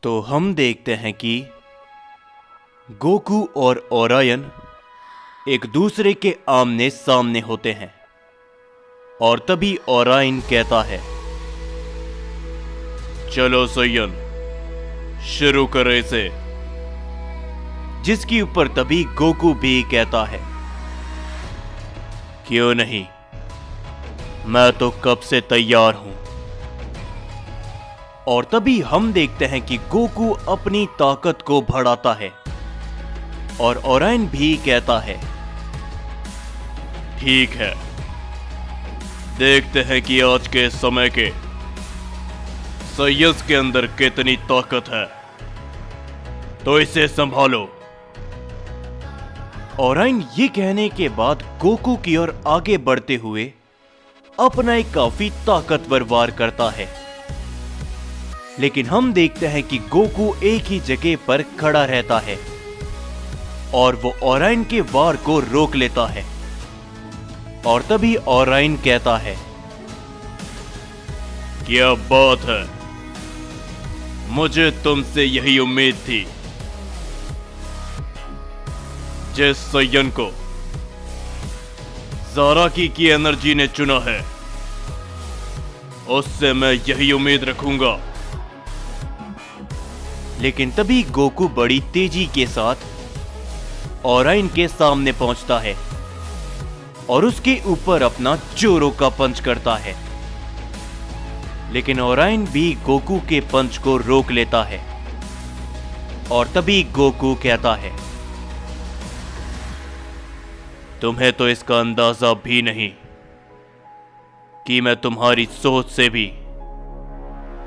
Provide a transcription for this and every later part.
तो हम देखते हैं कि गोकू और ओरायन एक दूसरे के आमने सामने होते हैं और तभी ओरायन कहता है, चलो सैयन, शुरू करें इसे। जिसके ऊपर तभी गोकू भी कहता है, क्यों नहीं, मैं तो कब से तैयार हूं। और तभी हम देखते हैं कि गोकू अपनी ताकत को बढ़ाता है और ओरायन भी कहता है, ठीक है, देखते हैं कि आज के समय के सैयस के अंदर कितनी ताकत है, तो इसे संभालो। ओरायन ये कहने के बाद गोकू की ओर आगे बढ़ते हुए अपना एक काफी ताकतवर वार करता है, लेकिन हम देखते हैं कि गोकू एक ही जगह पर खड़ा रहता है और वो ओरायन के वार को रोक लेता है। और तभी ओरायन कहता है, क्या बात है, मुझे तुमसे यही उम्मीद थी। जिस सैयन को ज़ाराकी की एनर्जी ने चुना है, उससे मैं यही उम्मीद रखूंगा। लेकिन तभी गोकू बड़ी तेजी के साथ ओरायन के सामने पहुंचता है और उसके ऊपर अपना जोरो का पंच करता है, लेकिन ओरायन भी गोकू के पंच को रोक लेता है। और तभी गोकू कहता है, तुम्हें तो इसका अंदाजा भी नहीं कि मैं तुम्हारी सोच से भी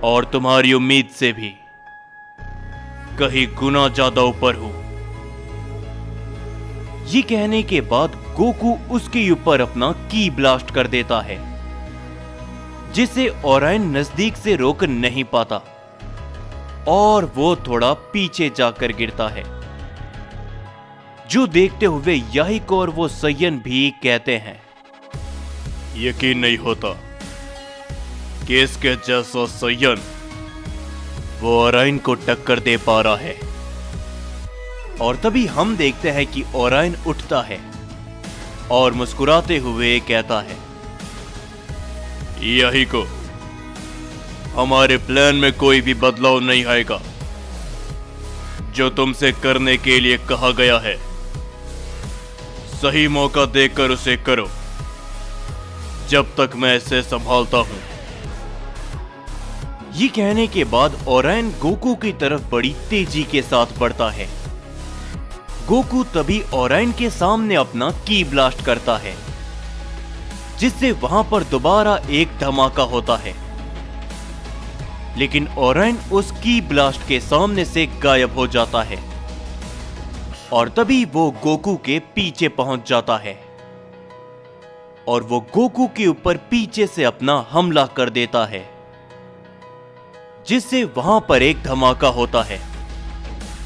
और तुम्हारी उम्मीद से भी कहीं गुना ज्यादा ऊपर हूं। ये कहने के बाद गोकू उसके ऊपर अपना की ब्लास्ट कर देता है, जिसे ओरायन नजदीक से रोक नहीं पाता और वो थोड़ा पीछे जाकर गिरता है, जो देखते हुए याहिको और वो सैयन भी कहते हैं, यकीन नहीं होता कि इसके जैसा सैयन वो ओरायन को टक्कर दे पा रहा है। और तभी हम देखते हैं कि ओरायन उठता है और मुस्कुराते हुए कहता है, याहिको, हमारे प्लान में कोई भी बदलाव नहीं आएगा। जो तुमसे करने के लिए कहा गया है, सही मौका देकर उसे करो, जब तक मैं इसे संभालता हूं। ये कहने के बाद ओरायन गोकू की तरफ बड़ी तेजी के साथ बढ़ता है। गोकू तभी ओरायन के सामने अपना की ब्लास्ट करता है, जिससे वहां पर दोबारा एक धमाका होता है, लेकिन ओरायन उस की ब्लास्ट के सामने से गायब हो जाता है और तभी वो गोकू के पीछे पहुंच जाता है और वो गोकू के ऊपर पीछे से अपना हमला कर देता है, जिससे वहां पर एक धमाका होता है,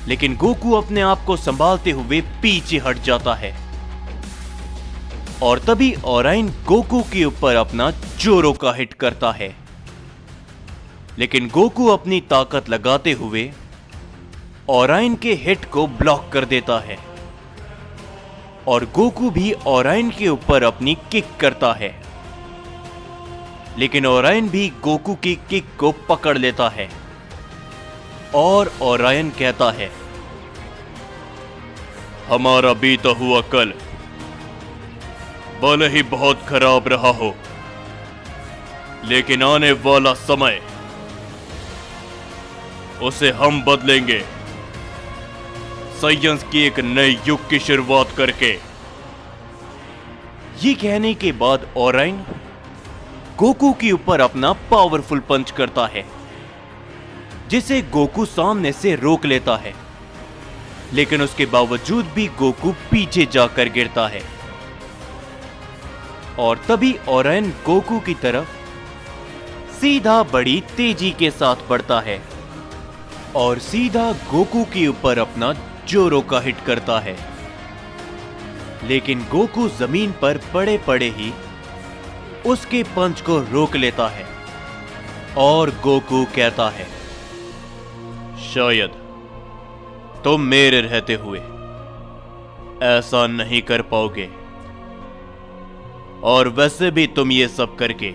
लेकिन गोकू अपने आप को संभालते हुए पीछे हट जाता है। और तभी ओरायन गोकू के ऊपर अपना जोरो का हिट करता है, लेकिन गोकू अपनी ताकत लगाते हुए ओरायन के हिट को ब्लॉक कर देता है और गोकू भी ओरायन के ऊपर अपनी किक करता है, लेकिन ओरायन भी गोकू की किक को पकड़ लेता है और ओरायन कहता है, हमारा बीता हुआ कल भले ही बहुत खराब रहा हो, लेकिन आने वाला समय उसे हम बदलेंगे, सैयन्स की एक नए युग की शुरुआत करके। ये कहने के बाद ओरायन गोकू के ऊपर अपना पावरफुल पंच करता है, जिसे गोकू सामने से रोक लेता है, लेकिन उसके बावजूद भी गोकू पीछे जाकर गिरता है। और तभी ओरायन गोकू की तरफ सीधा बड़ी तेजी के साथ बढ़ता है और सीधा गोकू के ऊपर अपना जोरो का हिट करता है, लेकिन गोकू जमीन पर पड़े पड़े ही उसके पंच को रोक लेता है और गोकू कहता है, शायद तुम मेरे रहते हुए ऐसा नहीं कर पाओगे, और वैसे भी तुम ये सब करके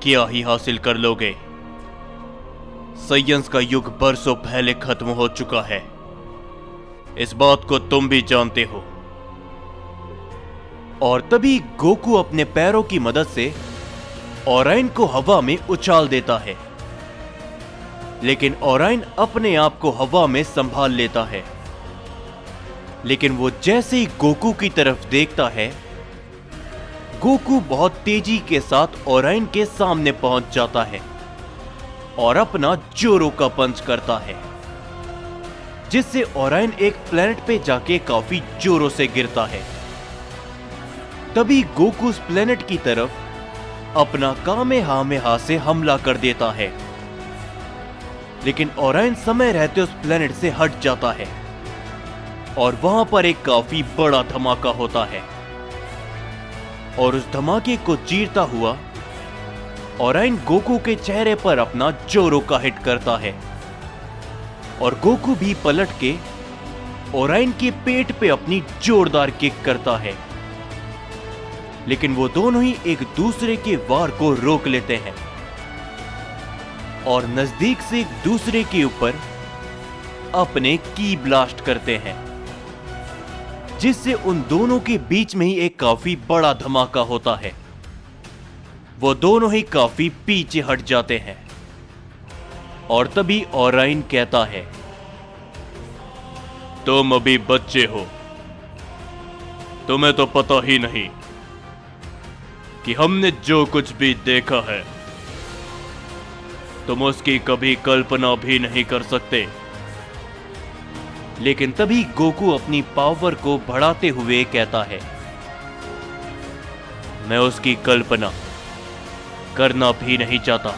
क्या ही हासिल कर लोगे। साइंस का युग बरसों पहले खत्म हो चुका है, इस बात को तुम भी जानते हो। और तभी गोकू अपने पैरों की मदद से ओराइन को हवा में उछाल देता है, लेकिन ओराइन अपने आप को हवा में संभाल लेता है। लेकिन वो जैसे ही गोकू की तरफ देखता है, गोकू बहुत तेजी के साथ ओराइन के सामने पहुंच जाता है और अपना जोरो का पंच करता है, जिससे ओराइन एक प्लेनेट पे जाके काफी जोरों से गिरता है। तभी गोकू उस प्लेनेट की तरफ अपना कामेहामेहा से हमला कर देता है, लेकिन ओराइन समय रहते उस प्लेनेट से हट जाता है और वहां पर एक काफी बड़ा धमाका होता है। और उस धमाके को चीरता हुआ ओराइन गोकू के चेहरे पर अपना जोरो का हिट करता है, और गोकू भी पलट के ओराइन के पेट पे अपनी जोरदार किक करता है। लेकिन वो दोनों ही एक दूसरे के वार को रोक लेते हैं और नजदीक से एक दूसरे के ऊपर अपने की ब्लास्ट करते हैं, जिससे उन दोनों के बीच में ही एक काफी बड़ा धमाका होता है। वो दोनों ही काफी पीछे हट जाते हैं और तभी ओराइन कहता है, तुम अभी बच्चे हो, तुम्हें तो पता ही नहीं कि हमने जो कुछ भी देखा है तुम उसकी कभी कल्पना भी नहीं कर सकते। लेकिन तभी गोकू अपनी पावर को बढ़ाते हुए कहता है, मैं उसकी कल्पना करना भी नहीं चाहता,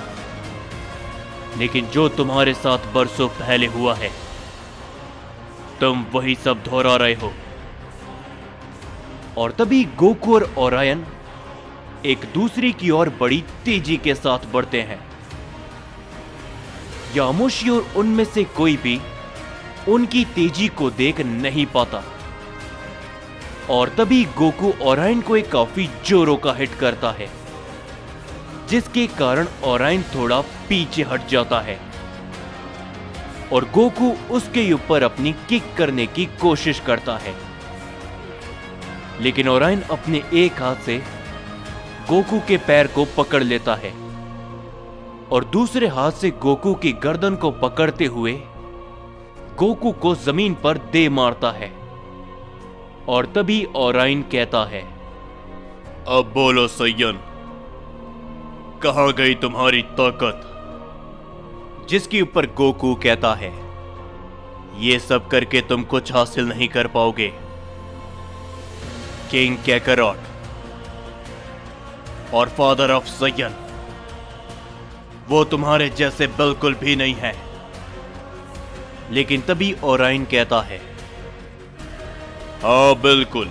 लेकिन जो तुम्हारे साथ बरसों पहले हुआ है तुम वही सब दोहरा रहे हो। और तभी गोकू और ओराइन एक दूसरे की ओर बड़ी तेजी के साथ बढ़ते हैं। यामोशी और उनमें से कोई भी उनकी तेजी को देख नहीं पाता, और तभी गोकू ओराइन को एक काफी जोरों का हिट करता है, जिसके कारण ओराइन थोड़ा पीछे हट जाता है और गोकू उसके ऊपर अपनी किक करने की कोशिश करता है। लेकिन ओराइन अपने एक हाथ से गोकू के पैर को पकड़ लेता है और दूसरे हाथ से गोकू की गर्दन को पकड़ते हुए गोकू को जमीन पर दे मारता है। और तभी ओराइन कहता है, अब बोलो सैयन, कहां गई तुम्हारी ताकत? जिसके ऊपर गोकू कहता है, ये सब करके तुम कुछ हासिल नहीं कर पाओगे। किंग कैकरॉट और फादर ऑफ सैयन वो तुम्हारे जैसे बिल्कुल भी नहीं है। लेकिन तभी ओराइन कहता है, हाँ बिल्कुल,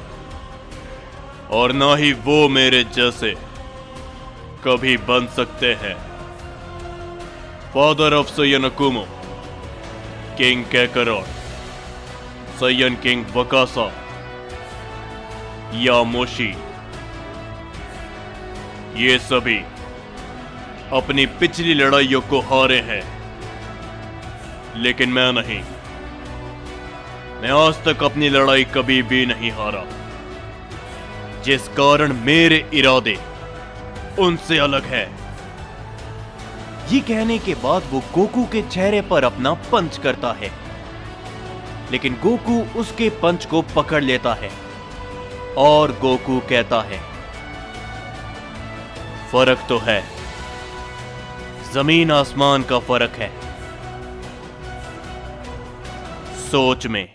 और ना ही वो मेरे जैसे कभी बन सकते हैं। Father of Saiyan Akumo, king Kakarot, Saiyan king Wakasa, Yamoshi, ये सभी अपनी पिछली लड़ाइयों को हारे हैं, लेकिन मैं नहीं। मैं आज तक अपनी लड़ाई कभी भी नहीं हारा, जिस कारण मेरे इरादे उनसे अलग है। ये कहने के बाद वो गोकू के चेहरे पर अपना पंच करता है, लेकिन गोकू उसके पंच को पकड़ लेता है और गोकू कहता है, फर्क तो है, जमीन आसमान का फर्क है, सोच में,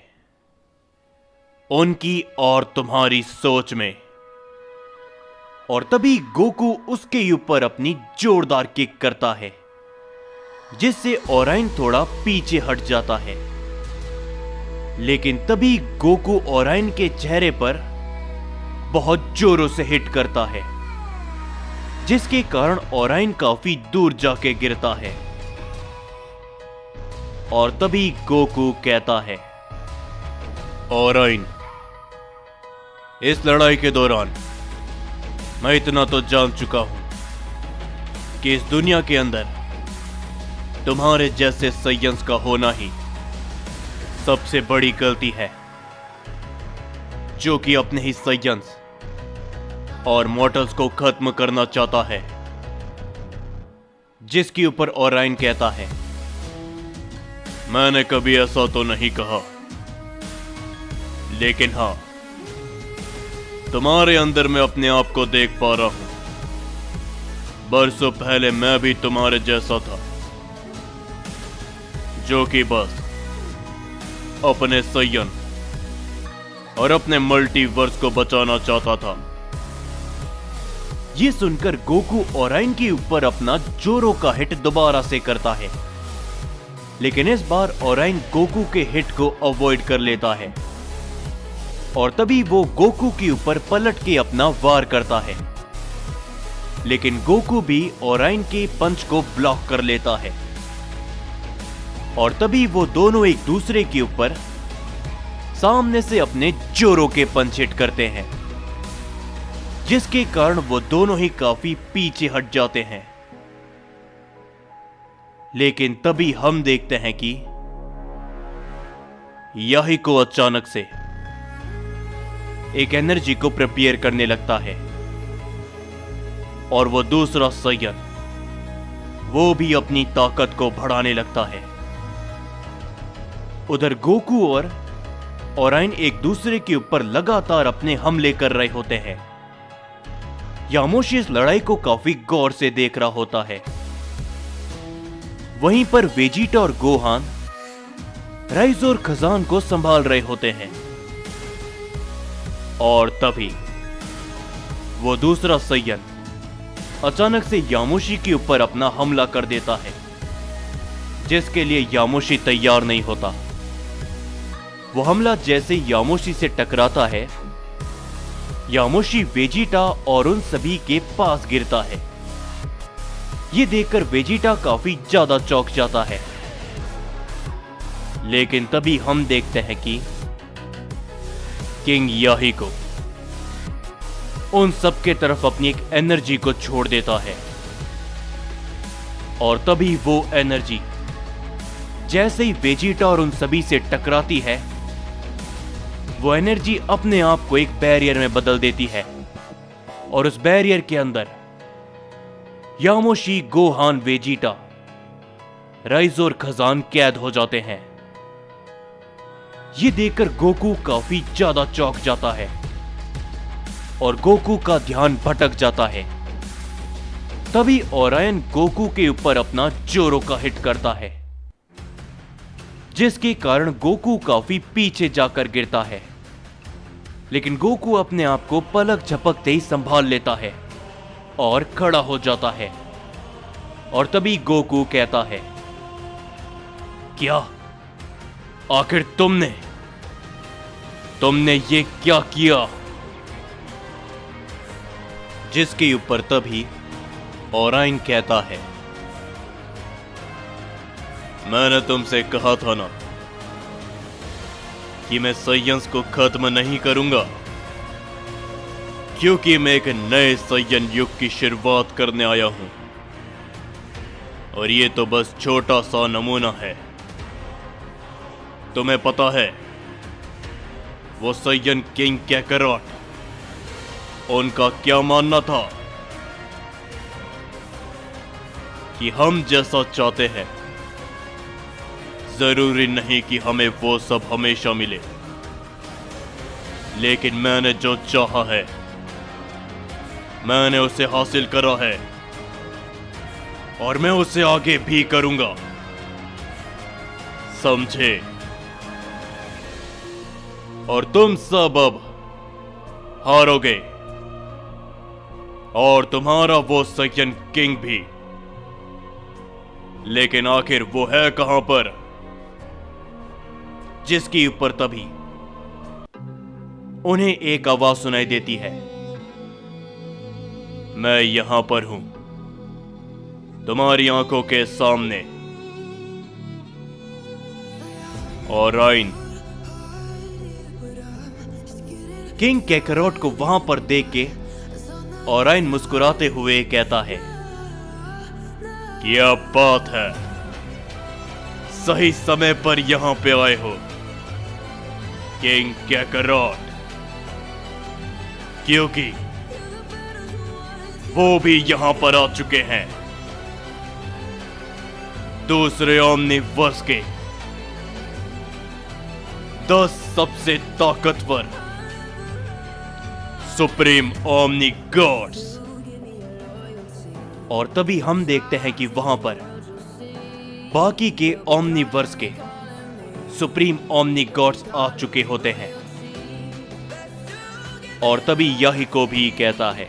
उनकी और तुम्हारी सोच में। और तभी गोकू उसके ऊपर अपनी जोरदार किक करता है, जिससे ओराइन थोड़ा पीछे हट जाता है। लेकिन तभी गोकू ओराइन के चेहरे पर बहुत जोरों से हिट करता है, जिसके कारण ओराइन काफी दूर जाके गिरता है। और तभी गोकू कहता है, ओराइन, इस लड़ाई के दौरान मैं इतना तो जान चुका हूं कि इस दुनिया के अंदर तुम्हारे जैसे साइंस का होना ही सबसे बड़ी गलती है, जो कि अपने ही साइंस और मॉर्टल्स को खत्म करना चाहता है। जिसके ऊपर ओराइन कहता है, मैंने कभी ऐसा तो नहीं कहा, लेकिन हां, तुम्हारे अंदर मैं अपने आप को देख पा रहा हूं। बरसों पहले मैं भी तुम्हारे जैसा था, जो कि बस अपने सयन और अपने मल्टीवर्स को बचाना चाहता था। ये सुनकर गोकू ओराइन के ऊपर अपना जोरो का हिट दोबारा से करता है, लेकिन इस बार ओराइन गोकू के हिट को अवॉइड कर लेता है और तभी वो गोकू के ऊपर पलट के अपना वार करता है, लेकिन गोकू भी ओराइन के पंच को ब्लॉक कर लेता है और तभी वो दोनों एक दूसरे के ऊपर सामने से अपने जोरो के पंच हिट करते हैं, जिसके कारण वो दोनों ही काफी पीछे हट जाते हैं। लेकिन तभी हम देखते हैं कि याहिको अचानक से एक एनर्जी को प्रिपेयर करने लगता है और वो दूसरा सयन वो भी अपनी ताकत को बढ़ाने लगता है। उधर गोकू और ओराइन एक दूसरे के ऊपर लगातार अपने हमले कर रहे होते हैं। यामोशी इस लड़ाई को काफी गौर से देख रहा होता है। वहीं पर वेजिटा और गोहान राइज और खजान को संभाल रहे होते हैं और तभी वो दूसरा सयन अचानक से यामोशी के ऊपर अपना हमला कर देता है, जिसके लिए यामोशी तैयार नहीं होता। वो हमला जैसे यामोशी से टकराता है, यामोशी वेजिटा और उन सभी के पास गिरता है। ये देखकर वेजिटा काफी ज्यादा चौंक जाता है, लेकिन तभी हम देखते हैं कि किंग याहिको उन सब के तरफ अपनी एक एनर्जी को छोड़ देता है और तभी वो एनर्जी जैसे ही वेजिटा और उन सभी से टकराती है, वो एनर्जी अपने आप को एक बैरियर में बदल देती है और उस बैरियर के अंदर यामोशी, गोहान, वेजिटा, राइज और खजान कैद हो जाते हैं। ये देखकर गोकू काफी ज्यादा चौंक जाता है और गोकू का ध्यान भटक जाता है। तभी ओराइन गोकू के ऊपर अपना जोरो का हिट करता है, जिसके कारण गोकू काफी पीछे जाकर गिरता है, लेकिन गोकू अपने आप को पलक झपकते ही संभाल लेता है और खड़ा हो जाता है। और तभी गोकू कहता है, क्या आखिर तुमने ये क्या किया? जिसके ऊपर तभी ओराइन कहता है, मैंने तुमसे कहा था ना कि मैं साइंस को खत्म नहीं करूंगा, क्योंकि मैं एक नए सयन युग की शुरुआत करने आया हूं और ये तो बस छोटा सा नमूना है। तुम्हें पता है वो सयन किंग कैकरॉट, उनका क्या मानना था कि हम जैसा चाहते हैं जरूरी नहीं कि हमें वो सब हमेशा मिले, लेकिन मैंने जो चाहा है मैंने उसे हासिल करा है और मैं उसे आगे भी करूंगा, समझे? और तुम सब अब हारोगे और तुम्हारा वो सयन किंग भी, लेकिन आखिर वो है कहां पर? जिसके ऊपर तभी उन्हें एक आवाज सुनाई देती है, मैं यहां पर हूं, तुम्हारी आंखों के सामने। ओराइन। किंग कैकरोट को वहां पर देख के ओराइन मुस्कुराते हुए कहता है, क्या बात है, सही समय पर यहां पे आए हो किंग कैकरोट, क्योंकि वो भी यहां पर आ चुके हैं दूसरे ओमनिवर्स के 10 सबसे ताकतवर सुप्रीम ओमनी गॉड्स। और तभी हम देखते हैं कि वहां पर बाकी के ओमनीवर्स के सुप्रीम ओमनी गॉड्स आ चुके होते हैं। और तभी याहिको भी कहता है,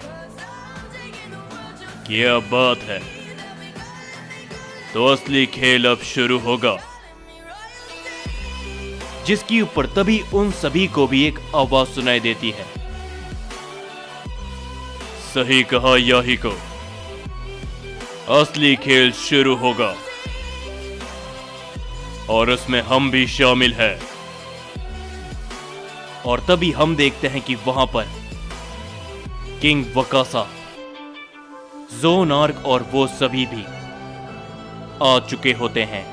क्या बात है, तो असली खेल अब शुरू होगा। जिसके ऊपर तभी उन सभी को भी एक आवाज सुनाई देती है, सही कहा याहिको, असली खेल शुरू होगा और उसमें हम भी शामिल हैं। और तभी हम देखते हैं कि वहां पर किंग वकासा, ज़ोनार्क और वो सभी भी आ चुके होते हैं।